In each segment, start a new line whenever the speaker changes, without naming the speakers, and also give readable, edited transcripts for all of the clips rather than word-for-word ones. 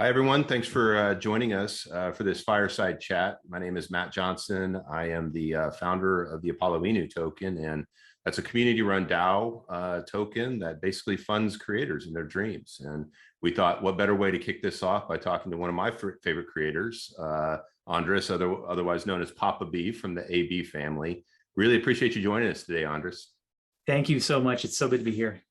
Hi, everyone. Thanks for joining us for this fireside chat. My name is Matt Johnson. I am the founder of the Apollo Inu token, and that's a community-run DAO token that basically funds creators in their dreams. And we thought, what better way to kick this off by talking to one of my favorite creators, Andres, otherwise known as Papa B from the AB family. Really appreciate you joining us today, Andres.
Thank you so much. It's so good to be here.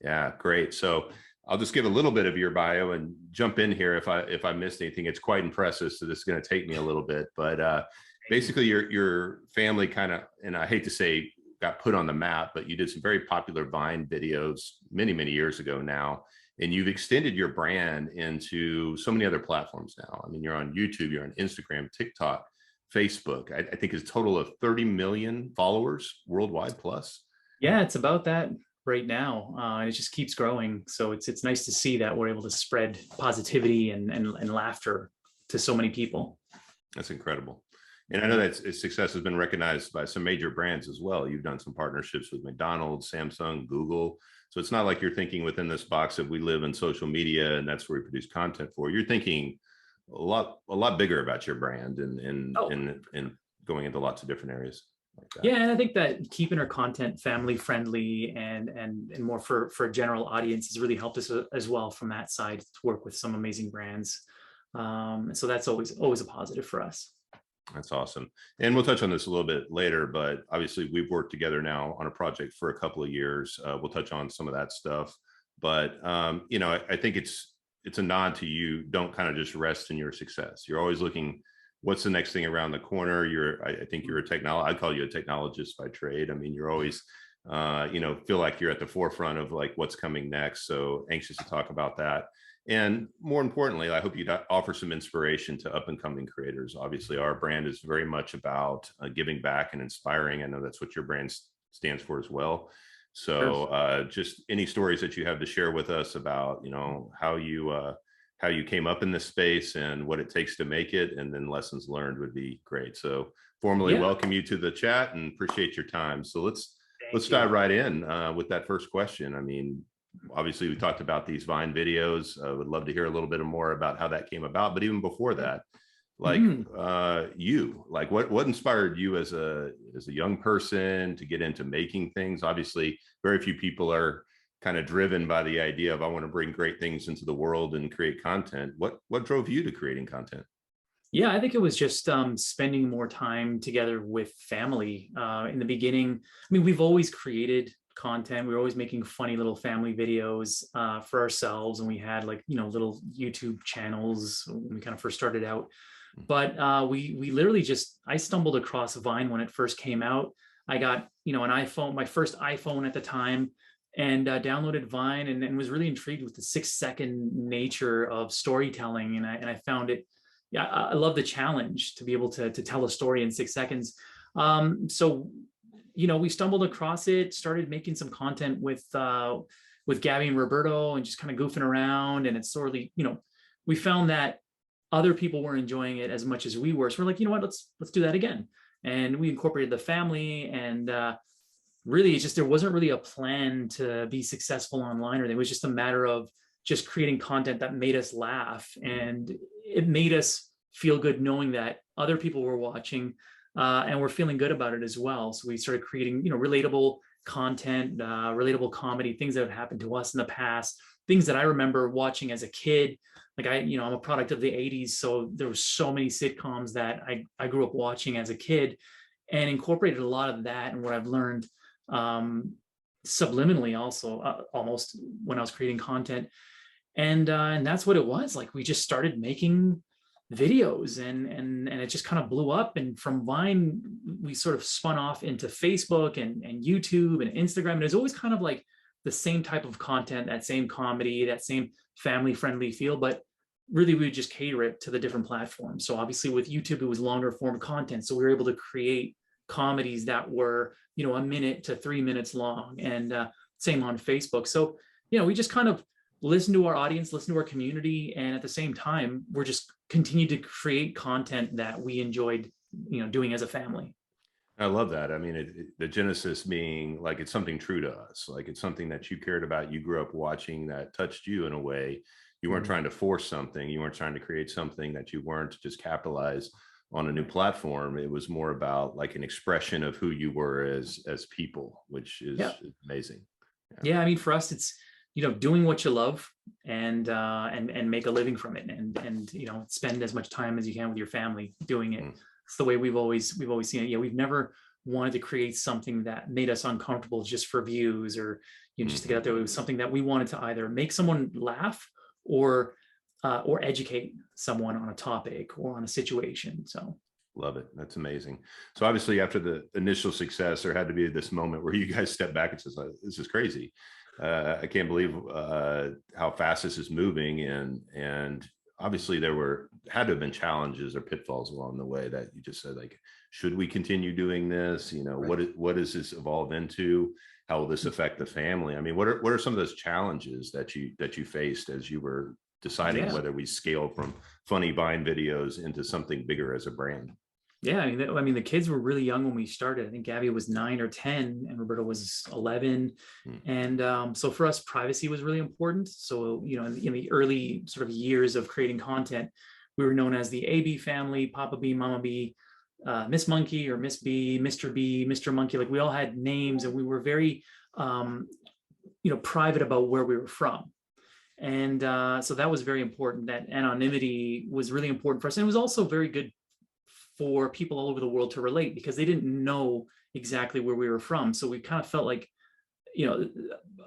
Yeah, great. So I'll just give a little bit of your bio and jump in here if I missed anything. It's quite impressive, so this is going to take me a little bit. But basically, your family kind of, and I hate to say, got put on the map, but you did some very popular Vine videos many years ago now, and you've extended your brand into so many other platforms now. I mean, you're on YouTube, you're on Instagram, TikTok, Facebook. I think it's a total of 30 million followers worldwide plus.
Yeah, it's about that right now, and it just keeps growing. So it's nice to see that we're able to spread positivity and laughter to so many people.
That's incredible. And I know that its success has been recognized by some major brands as well. You've done some partnerships with McDonald's, Samsung, Google. So it's not like you're thinking within this box of we live in social media and that's where we produce content for. You're thinking a lot bigger about your brand and going into lots of different areas. Like
yeah, and I think that keeping our content family friendly and more for a general audience has really helped us as well from that side to work with some amazing brands. So that's always a positive for us.
That's awesome. And we'll touch on this a little bit later, but obviously we've worked together now on a project for a couple of years. We'll touch on some of that stuff, but you know, I think it's a nod to you. Don't kind of just rest in your success. You're always looking, what's the next thing around the corner? I think you're I'd call you a technologist by trade. I mean, you're always, you know, feel like you're at the forefront of like what's coming next. So anxious to talk about that. And more importantly, I hope you offer some inspiration to up and coming creators. Obviously, our brand is very much about giving back and inspiring. I know that's what your brand stands for as well. So just any stories that you have to share with us about, you know, how you came up in this space and what it takes to make it, and then lessons learned would be great. So formally welcome you to the chat and appreciate your time. So let's dive right in with that first question. I mean, obviously we talked about these Vine videos. I would love to hear a little bit more about how that came about. But even before that, like what inspired you as a young person to get into making things? Obviously, very few people are kind of driven by the idea of I want to bring great things into the world and create content. What drove you to creating content?
Yeah, I think it was just spending more time together with family. In the beginning, I mean, we've always created content. We were always making funny little family videos for ourselves, and we had like, you know, little YouTube channels when we kind of first started out. But we literally I stumbled across Vine when it first came out. I got, you know, an iPhone, my first iPhone at the time, and downloaded Vine and was really intrigued with the 6-second nature of storytelling. And I found it, yeah, I love the challenge to be able to tell a story in 6 seconds. So, you know, we stumbled across it, started making some content with Gabby and Roberto and just kind of goofing around. And it's sort of, you know, we found that other people were enjoying it as much as we were. So we're like, you know what, let's do that again. And we incorporated the family, and really it's just, there wasn't really a plan to be successful online, or it was just a matter of just creating content that made us laugh, and it made us feel good knowing that other people were watching and we're feeling good about it as well. So we started creating, you know, relatable content, relatable comedy, things that have happened to us in the past, things that I remember watching as a kid. Like I'm a product of the 80s. So there were so many sitcoms that I grew up watching as a kid, and incorporated a lot of that and what I've learned subliminally also almost when I was creating content. And that's what it was. Like we just started making videos and it just kind of blew up. And from Vine, we sort of spun off into Facebook and YouTube and Instagram. And it's always kind of like the same type of content, that same comedy, that same family friendly feel, but really we would just cater it to the different platforms. So obviously with YouTube, it was longer form content. So we were able to create comedies that were, you know, 1 minute to 3 minutes long, and same on Facebook. So, you know, we just kind of listen to our audience, listen to our community, and at the same time, we're just continue to create content that we enjoyed, you know, doing as a family.
I love that. I mean, the genesis being like, it's something true to us. Like it's something that you cared about, you grew up watching, that touched you in a way. You weren't
Mhm.
trying to force something. You weren't trying to create something that you weren't to just capitalize on a new platform. It was more about like an expression of who you were as people, which
Yeah.
is amazing. Yeah.
Yeah, I mean, for us, it's, doing what you love, and make a living from it, and spend as much time as you can with your family doing it.
Mm,
It's the way we've always seen it. Yeah, we've never wanted to create something that made us uncomfortable just for views, or just to get
mhm.
out there. It was something that we wanted to either make someone laugh, or educate someone on a topic or on a situation. So
Love it. That's amazing. So obviously, after the initial success, there had to be this moment where you guys step back and says, like, "This is crazy. I can't believe how fast this is moving." And obviously, there had to have been challenges or pitfalls along the way that you just said, like, "Should we continue doing this?
right.
What does this evolve into? How will this affect the family?" I mean, what are some of those challenges that you faced as you were deciding
Yeah.
whether we scale from funny Vine videos into something bigger as a brand?
Yeah, I mean, the kids were really young when we started. I think Gabby was 9 or 10, and Roberta was 11.
Mm,
And so for us, privacy was really important. So in the early sort of years of creating content, we were known as the AB family: Papa B, Mama B, Miss Monkey or Miss B, Mr. B, Mr. Monkey. Like, we all had names, and we were very private about where we were from. And so that was very important. That anonymity was really important for us, and it was also very good for people all over the world to relate, because they didn't know exactly where we were from. So we kind of felt like, you know,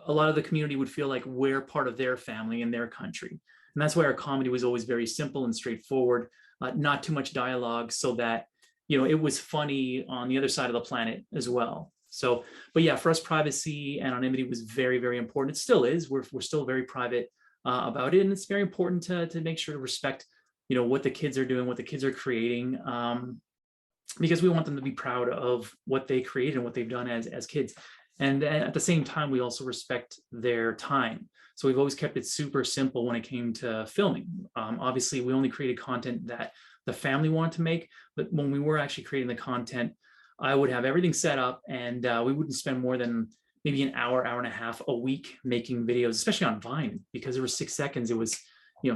a lot of the community would feel like we're part of their family and their country. And that's why our comedy was always very simple and straightforward, not too much dialogue, so that, it was funny on the other side of the planet as well. So, but yeah, for us, privacy, anonymity was very, very important. It still is. We're still very private about it. And it's very important to make sure to respect, what the kids are doing, what the kids are creating, because we want them to be proud of what they created and what they've done as kids. And at the same time, we also respect their time. So we've always kept it super simple when it came to filming. Obviously, we only created content that the family wanted to make, but when we were actually creating the content, I would have everything set up, and we wouldn't spend more than maybe an hour, hour and a half a week making videos, especially on Vine, because there were 6 seconds. It was,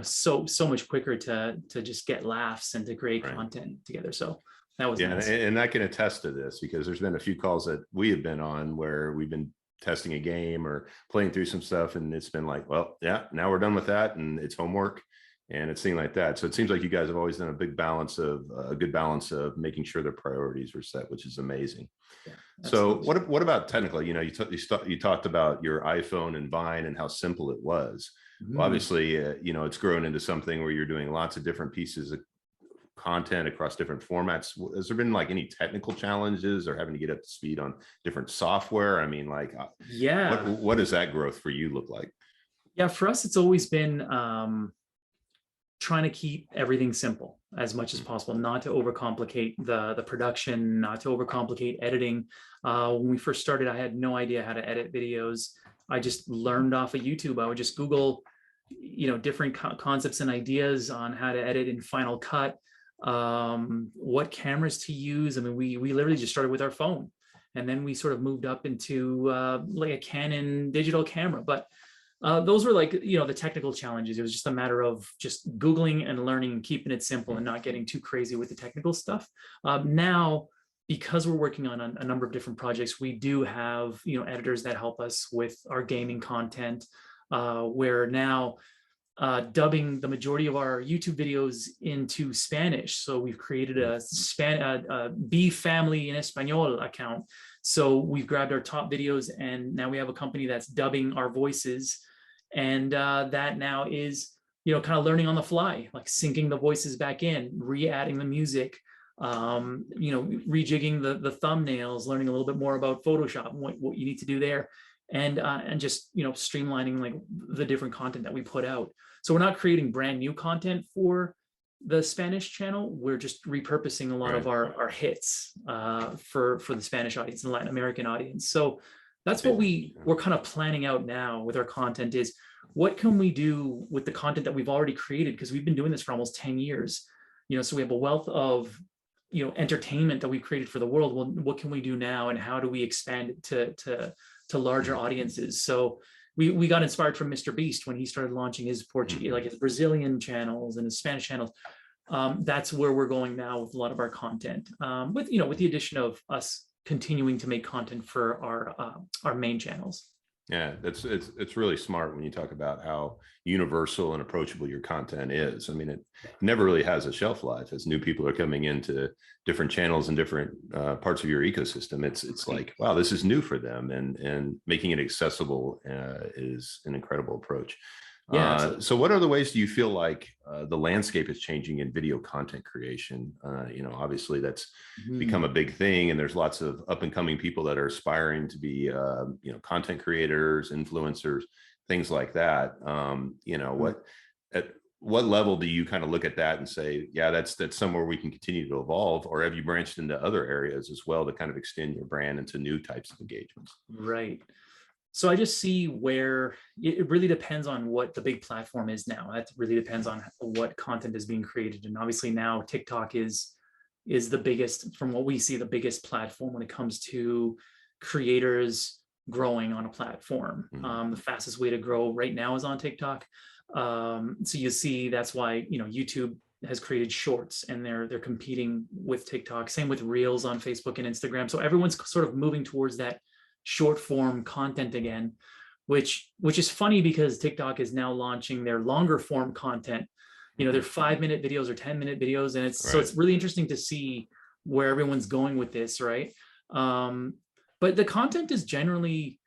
so much quicker to just get laughs and to create
right.
content together. So that was
Yeah,
nice.
and I can attest to this because there's been a few calls that we have been on where we've been testing a game or playing through some stuff, and it's been like, well, yeah, now we're done with that, and it's homework, and it's things like that. So it seems like you guys have always done a good balance of making sure their priorities were set, which is amazing.
Yeah,
So
absolutely.
what about technically? You talked about your iPhone and Vine and how simple it was. Well,
Mhm.
obviously, it's grown into something where you're doing lots of different pieces of content across different formats. Has there been like any technical challenges or having to get up to speed on different software? I mean, like,
Yeah.
what does that growth for you look like?
Yeah. For us, it's always been trying to keep everything simple as much as
Mm,
possible, not to overcomplicate the production, not to overcomplicate editing. When we first started, I had no idea how to edit videos. I just learned off of YouTube. I would just Google, different concepts and ideas on how to edit in Final Cut, what cameras to use. I mean, we literally just started with our phone, and then we sort of moved up into like a Canon digital camera. But those were like, the technical challenges. It was just a matter of just Googling and learning and keeping it simple and
mm,
not getting too crazy with the technical stuff. Now, because we're working on a number of different projects, we do have, editors that help us with our gaming content. Where now dubbing the majority of our YouTube videos into Spanish. So we've created
mm.
a B Family in Espanol account. So we've grabbed our top videos, and now we have a company that's dubbing our voices, and that now is, kind of learning on the fly, like syncing the voices back in, re-adding the music, rejigging the thumbnails, learning a little bit more about Photoshop and what you need to do there, and just streamlining like the different content that we put out. So we're not creating brand new content for the Spanish channel. We're just repurposing a lot of
Right.
our hits for the Spanish audience and Latin American audience. So that's what
It-
we're kind of planning out now with our content: is what can we do with the content that we've already created, because we've been doing this for almost 10 years. So we have a wealth of entertainment that we've created for the world. Well, what can we do now, and how do we expand it to larger audiences? So we got inspired from Mr. Beast when he started launching his Portuguese, like his Brazilian channels and his Spanish channels. That's where we're going now with a lot of our content, with with the addition of us continuing to make content for our main channels.
Yeah, it's really smart when you talk about how universal and approachable your content is. I mean, it never really has a shelf life as new people are coming into different channels and different parts of your ecosystem. It's like, wow, this is new for them, and making it accessible is an incredible approach.
Yeah.
So what other ways do you feel like the landscape is changing in video content creation? Obviously that's become a big thing, and there's lots of up and coming people that are aspiring to be, content creators, influencers, things like that. At what level do you kind of look at that and say, yeah, that's somewhere we can continue to evolve? Or have you branched into other areas as well to kind of extend your brand into new types of engagements?
Right. So I just see where it really depends on what the big platform is now. That really depends on what content is being created. And obviously now TikTok is the biggest, from what we see, the biggest platform when it comes to creators growing on a platform. The fastest way to grow right now is on TikTok. So you see that's why YouTube has created shorts, and they're competing with TikTok. Same with Reels on Facebook and Instagram. So everyone's sort of moving towards that short form content again, which is funny because TikTok is now launching their longer form content, their 5-minute videos or 10-minute videos. And so it's really interesting to see where everyone's going with this. Right. But the content is generally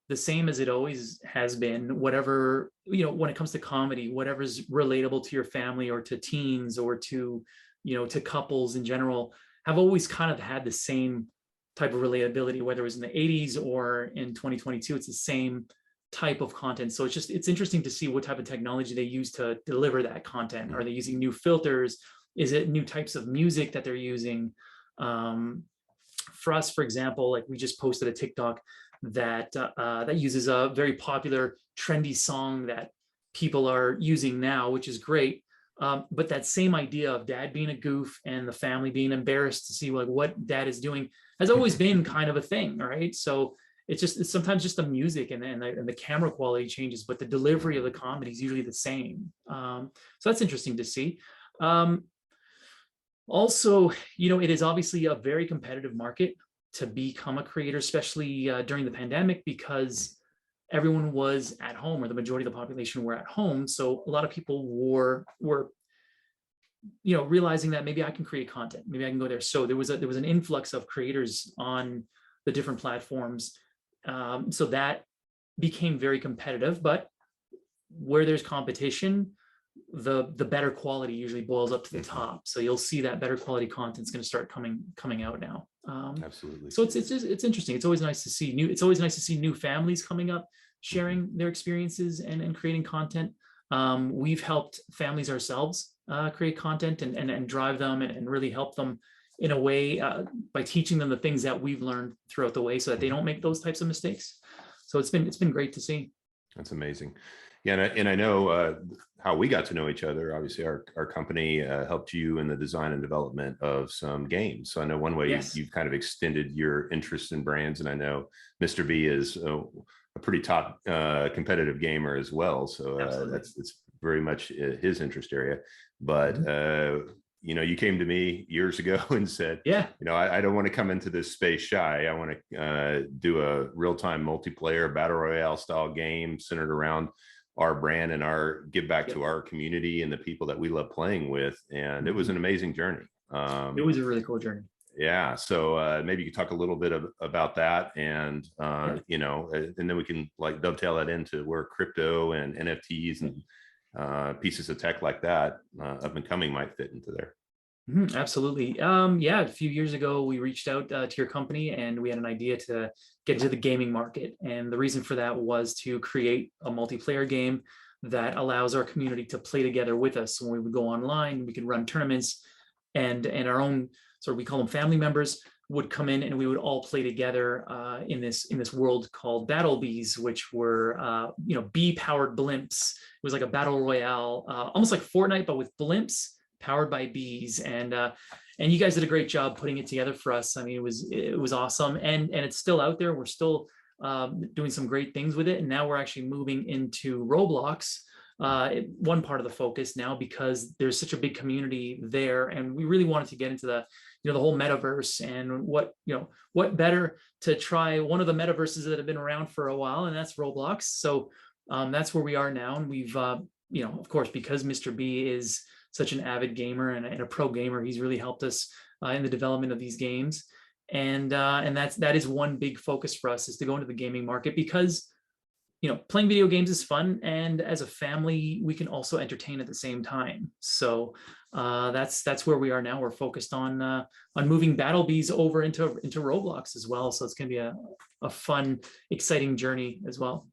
the same as it always has been, whatever, when it comes to comedy, whatever's relatable to your family or to teens or to, to couples in general, have always kind of had the same type of relatability, whether it was in the 80s or in 2022. It's the same type of content. So it's interesting to see what type of technology they use to deliver that content. Are they using new filters? Is it new types of music that they're using? For us, for example, like we just posted a TikTok that uses a very popular trendy song that people are using now, which is great. But that same idea of dad being a goof and the family being embarrassed to see like what dad is doing has always been kind of a thing, right? So it's sometimes just the music and the camera quality changes, but the delivery of the comedy is usually the same. So that's interesting to see. Also, it is obviously a very competitive market to become a creator, especially during the pandemic, because everyone was at home, or the majority of the population were at home. So a lot of people were realizing that maybe I can create content, maybe I can go there. So there was an influx of creators on the different platforms. So that became very competitive, but where there's competition, the better quality usually boils up to the top. So you'll see that better quality content is going to start coming out now.
Absolutely.
So it's interesting. It's always nice to see new families coming up, sharing their experiences and creating content. We've helped families ourselves create content and drive them and really help them in a way by teaching them the things that we've learned throughout the way, so that they don't make those types of mistakes. So it's been great to see.
That's amazing. Yeah, and I know how we got to know each other. Obviously, our company helped you in the design and development of some games. So I know one way you've kind of extended your interest in brands, and I know Mr. B is a pretty top competitive gamer as well. So it's very much his interest area. But you came to me years ago and said, I don't want to come into this space shy. I want to do a real-time multiplayer battle royale style game centered around our brand and our give back to our community and the people that we love playing with. And it was an amazing journey.
It was a really cool journey.
Yeah. So maybe you could talk a little bit about that, and and then we can like dovetail that into where crypto and NFTs and pieces of tech like that up and coming might fit into there.
Absolutely. A few years ago, we reached out to your company, and we had an idea to get into the gaming market. And the reason for that was to create a multiplayer game that allows our community to play together with us. So when we would go online, we could run tournaments, and our own, sort of, we call them family members, would come in, and we would all play together in this world called Battle Bees, which were bee-powered blimps. It was like a battle royale, almost like Fortnite, but with blimps powered by bees. And you guys did a great job putting it together for us. I mean, it was awesome, and it's still out there. We're still doing some great things with it. And now we're actually moving into Roblox, one part of the focus now, because there's such a big community there, and we really wanted to get into the the whole metaverse. And what better to try one of the metaverses that have been around for a while, and that's Roblox. So that's where we are now. And we've of course, because Mr. B is such an avid gamer and a pro gamer, he's really helped us in the development of these games. And that is one big focus for us, is to go into the gaming market, because playing video games is fun, and as a family we can also entertain at the same time. So that's where we are now. We're focused on moving BattleBees over into Roblox as well. So it's going to be a fun, exciting journey as well.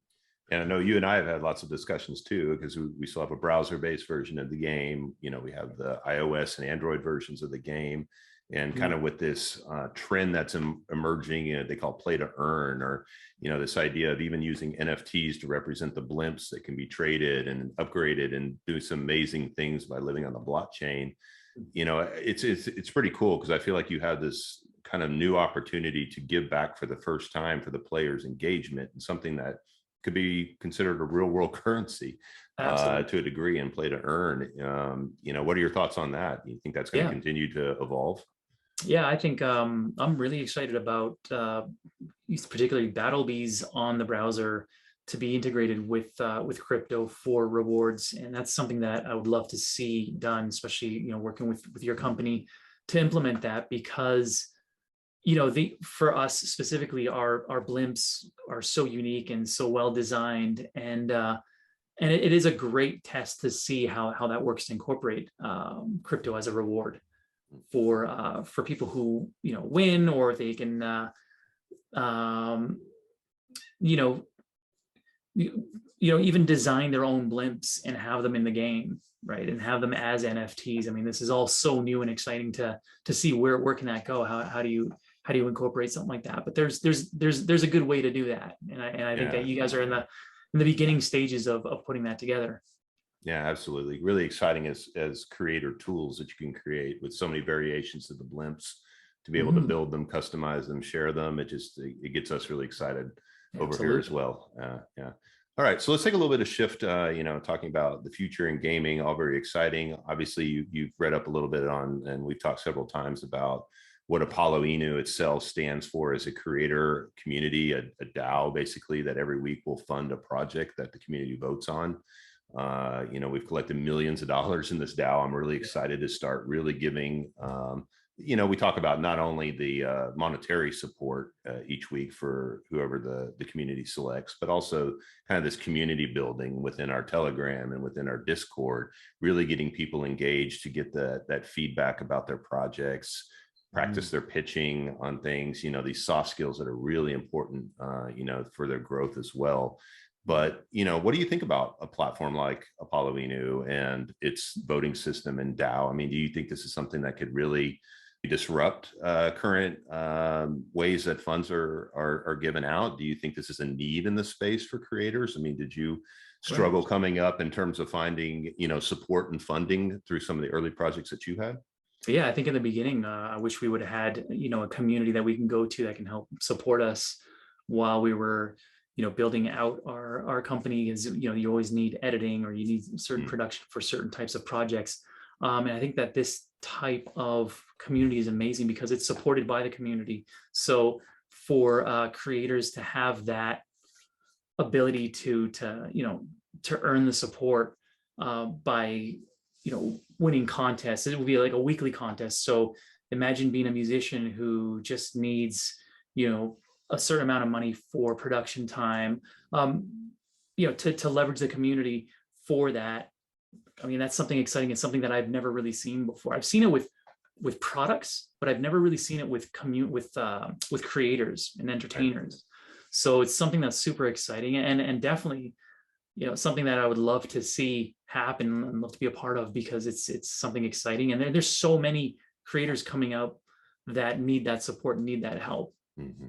And I know you and I have had lots of discussions too, because we still have a browser-based version of the game. We have the iOS and Android versions of the game, and kind of with this trend that's emerging, they call play to earn, or this idea of even using NFTs to represent the blimps that can be traded and upgraded and do some amazing things by living on the blockchain. It's pretty cool, because I feel like you have this kind of new opportunity to give back for the first time for the players' engagement, and something that could be considered a real world currency to a degree, and play to earn. What are your thoughts on that? Do you think that's going to continue to evolve?
Yeah, I think I'm really excited about particularly BattleBees on the browser to be integrated with crypto for rewards. And that's something that I would love to see done, especially working with your company to implement that, because for us specifically, our blimps are so unique and so well designed, and it is a great test to see how that works to incorporate crypto as a reward for people who win, or if they can even design their own blimps and have them in the game, right, and have them as NFTs. I mean, this is all so new and exciting to see where can that go. How do you incorporate something like that? But there's a good way to do that, and I think that you guys are in the beginning stages of putting that together.
Yeah, absolutely. Really exciting as creator tools that you can create with so many variations of the blimps, to be able to build them, customize them, share them. It gets us really excited over here as well. Yeah. All right, so let's take a little bit of shift, talking about the future in gaming, all very exciting. Obviously, you've read up a little bit on, and we've talked several times about what Apollo Inu itself stands for as a creator community, a DAO, basically, that every week will fund a project that the community votes on. We've collected millions of dollars in this DAO. I'm really excited to start really giving, we talk about not only the monetary support each week for whoever the community selects, but also kind of this community building within our Telegram and within our Discord, really getting people engaged to get that feedback about their projects, practice their pitching on things, these soft skills that are really important, for their growth as well. But, what do you think about a platform like Apollo Inu and its voting system and DAO? I mean, do you think this is something that could really disrupt current ways that funds are given out? Do you think this is a need in the space for creators? I mean, did you struggle coming up in terms of finding, support and funding through some of the early projects that you had?
Yeah, I think in the beginning, I wish we would have had, a community that we can go to that can help support us while we were, building out our company. Is, you always need editing, or you need certain production for certain types of projects. And I think that this type of community is amazing because it's supported by the community. So for creators to have that ability to earn the support by winning contests, it will be like a weekly contest. So imagine being a musician who just needs a certain amount of money for production time, to leverage the community for that. I mean, that's something exciting. It's something that I've never really seen before. I've seen it with products, but I've never really seen it with creators and entertainers. So it's something that's super exciting, and definitely, something that I would love to see happen and love to be a part of, because it's something exciting. And there's so many creators coming up that need that support and need that help.
Mm-hmm.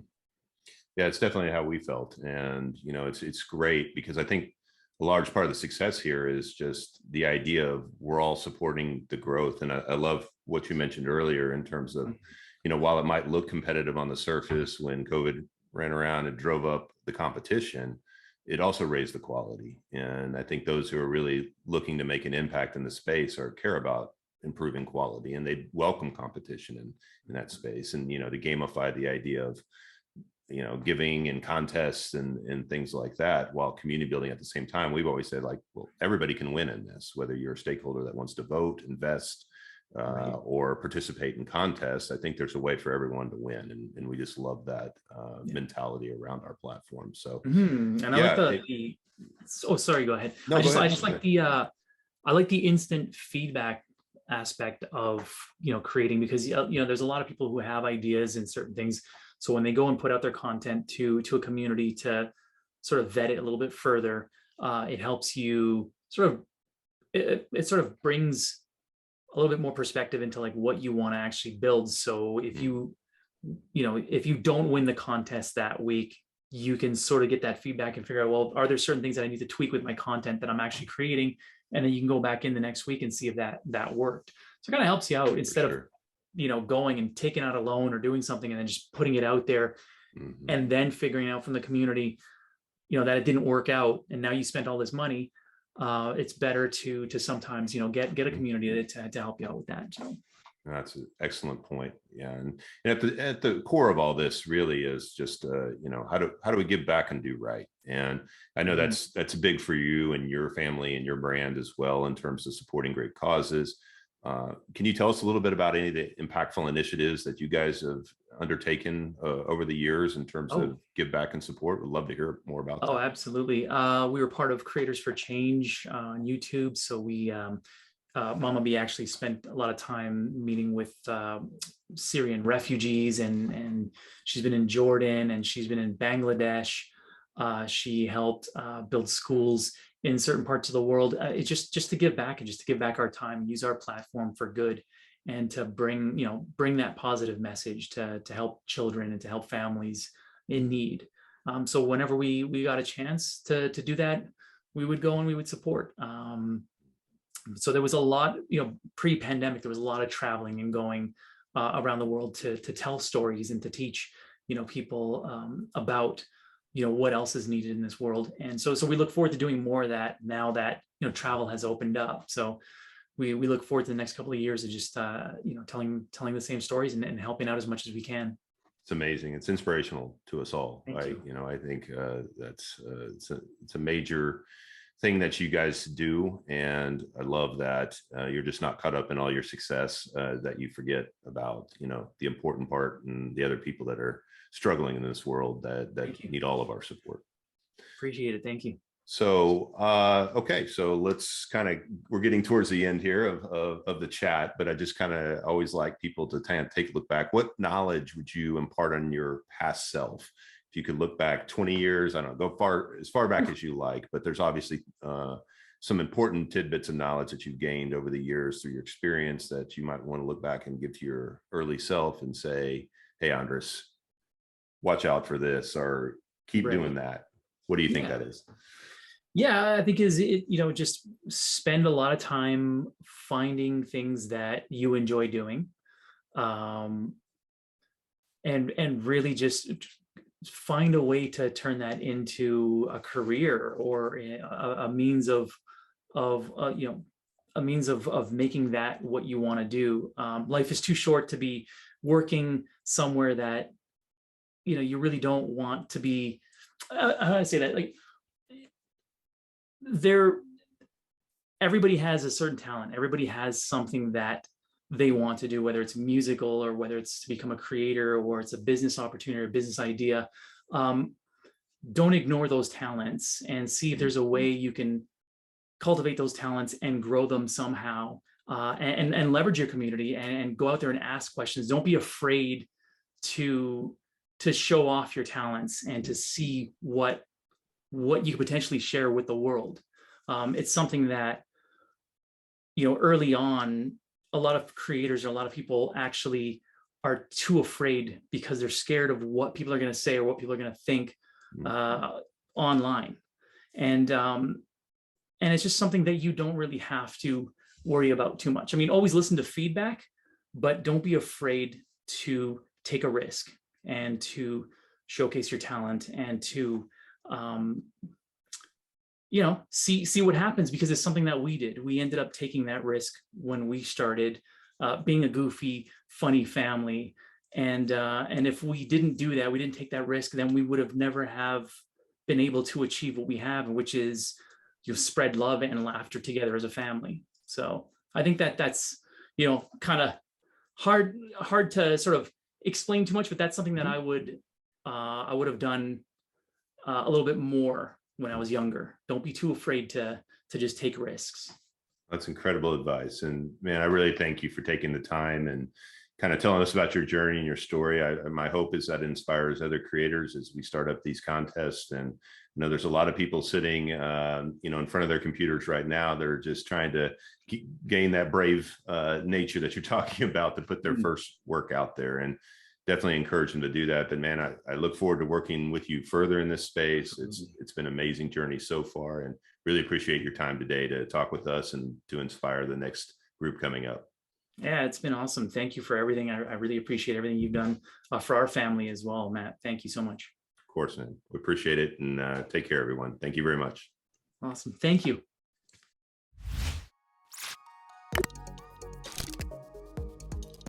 Yeah, it's definitely how we felt. And, it's great, because I think a large part of the success here is just the idea of we're all supporting the growth. And I love what you mentioned earlier in terms of, while it might look competitive on the surface when COVID ran around and drove up the competition, it also raised the quality. And I think those who are really looking to make an impact in the space or care about improving quality, and they welcome competition in that space. And, you know, to gamify the idea of, you know, giving and contests and things like that, while community building at the same time. We've always said, like, well, everybody can win in this, whether you're a stakeholder that wants to vote, invest,
Right.
or participate in contests. I think there's a way for everyone to win, and we just love that
Yeah.
mentality around our platform. So
And I like
yeah,
the oh, sorry, go ahead.
no, go
I
ahead.
just like the I like the instant feedback aspect of, you know, creating, because you know, there's a lot of people who have ideas in certain things. So when they go and put out their content to a community to sort of vet it a little bit further, it helps you sort of, it sort of brings a little bit more perspective into like what you want to actually build. So if you know, if you don't win the contest that week, you can sort of get that feedback and figure out, well, are there certain things that I need to tweak with my content that I'm actually creating? And then you can go back in the next week and see if that worked. So it kind of helps you out, instead of, you know, going and taking out a loan or doing something and then just putting it out there and then figuring out from the community, you know, that it didn't work out and now you spent all this money. It's better to sometimes, you know, get a community to help you out with that. So
that's an excellent point. Yeah, and at the core of all this really is just you know, how do we give back and do right? And I know that's big for you and your family and your brand as well, in terms of supporting great causes. Can you tell us a little bit about any of the impactful initiatives that you guys have undertaken over the years in terms of give back and support? We'd love to hear more about that.
Oh, absolutely. We were part of Creators for Change on YouTube. So we, Mama B actually spent a lot of time meeting with Syrian refugees, and she's been in Jordan and she's been in Bangladesh. She helped build schools in certain parts of the world. It's just to give back, and just to give back our time, use our platform for good, and to bring, you know, bring that positive message to help children and to help families in need. So whenever we got a chance to do that, we would go and we would support. So there was a lot, you know, pre-pandemic, there was a lot of traveling and going around the world to tell stories and to teach, you know, people about, you know, what else is needed in this world. And so we look forward to doing more of that now that, you know, travel has opened up. So we look forward to the next couple of years of just, you know, telling the same stories and helping out as much as we can.
It's amazing. It's inspirational to us all.
You
know, I think that's it's a major thing that you guys do, and I love that you're just not caught up in all your success, that you forget about, you know, the important part and the other people that are struggling in this world that need all of our support.
Appreciate it. Thank you.
So okay, so let's we're getting towards the end here of the chat, but I just kind of always like people to kind of take a look back. What knowledge would you impart on your past self? If you could look back 20 years, I don't know, go as far back as you like, but there's obviously some important tidbits of knowledge that you've gained over the years through your experience that you might want to look back and give to your early self and say, hey, Andres, watch out for this, or keep doing that. What do you think that is?
Yeah, I think is it, you know, just spend a lot of time finding things that you enjoy doing, and really just find a way to turn that into a career or a means of you know, a means of making that what you want to do. Life is too short to be working somewhere that, you know, you really don't want to be. How do I say that? Like, everybody has a certain talent. Everybody has something that they want to do, whether it's musical or whether it's to become a creator or it's a business opportunity or a business idea. Don't ignore those talents and see if there's a way you can cultivate those talents and grow them somehow, and leverage your community and go out there and ask questions. Don't be afraid to show off your talents and to see what you could potentially share with the world. It's something that, you know, early on, a lot of creators or a lot of people actually are too afraid because they're scared of what people are going to say or what people are going to think online. And it's just something that you don't really have to worry about too much. I mean, always listen to feedback, but don't be afraid to take a risk and to showcase your talent and to, you know, see what happens, because it's something that we did. We ended up taking that risk when we started, being a goofy, funny family. And if we didn't do that, we didn't take that risk, then we would have never have been able to achieve what we have, which is you spread love and laughter together as a family. So I think that that's, you know, kind of hard to sort of explain too much, but that's something that I would have done a little bit more when I was younger. Don't be too afraid to just take risks.
That's incredible advice. And man, I really thank you for taking the time and kind of telling us about your journey and your story. My hope is that inspires other creators as we start up these contests. And you know, there's a lot of people sitting, you know, in front of their computers right now. They're just trying to gain that brave nature that you're talking about to put their first work out there, and definitely encourage them to do that. But man, I look forward to working with you further in this space. It's been an amazing journey so far, and really appreciate your time today to talk with us and to inspire the next group coming up.
Yeah, it's been awesome. Thank you for everything. I really appreciate everything you've done for our family as well, Matt. Thank you so much.
Of course, man. We appreciate it, and take care, everyone. Thank you very much.
Awesome. Thank you.